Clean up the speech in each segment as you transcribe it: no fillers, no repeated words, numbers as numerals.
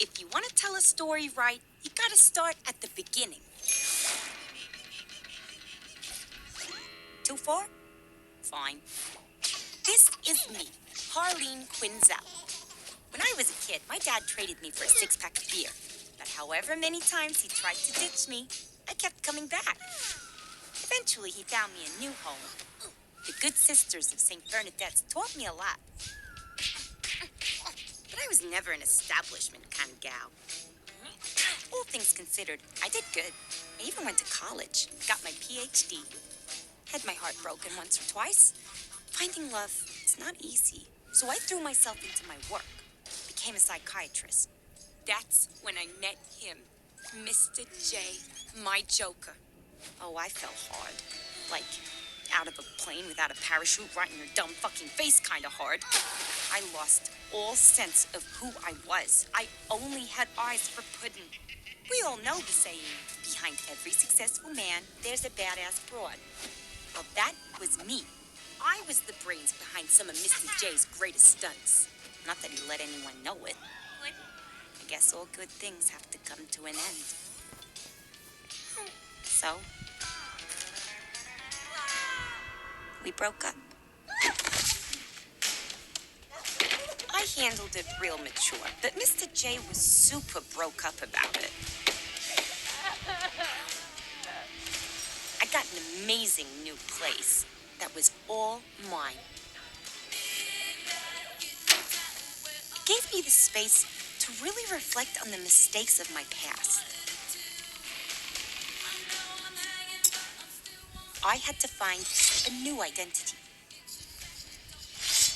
If you want to tell a story right, you gotta start at the beginning. Too far? Fine. This is me, Harley Quinn. When I was a kid, my dad traded me for a six-pack of beer. But however many times he tried to ditch me, I kept coming back. Eventually, he found me a new home. The good sisters of St. Bernadette's taught me a lot. But I was never an establishment kind of gal. All things considered, I did good. I even went to college, got my PhD. Had my heart broken once or twice. Finding love is not easy, so I threw myself into my work. Became a psychiatrist. That's when I met him, Mr. J, my joker. Oh, I fell hard. Like, out of a plane without a parachute right in your dumb fucking face kind of hard. I lost all sense of who I was. I only had eyes for pudding. We all know the saying, behind every successful man, there's a badass broad. Well, that was me. I was the brains behind some of Mr. J's greatest stunts. Not that he let anyone know it. I guess all good things have to come to an end. So, we broke up. I handled it real mature, but Mr. J was super broke up about it. I got an amazing new place that was all mine. It gave me the space to really reflect on the mistakes of my past. I had to find a new identity,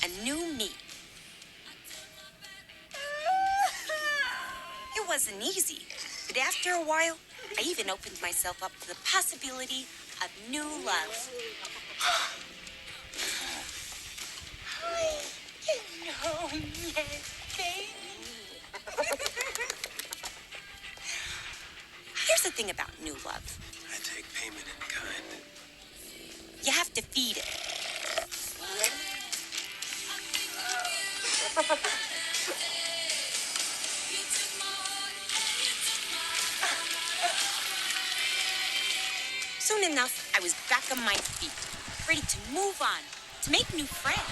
a new me. It wasn't easy, but after a while, I even opened myself up to the possibility of new love. Here's the thing about new love. I take payment in kind. You have to feed it. Soon enough, I was back on my feet, ready to move on, to make new friends.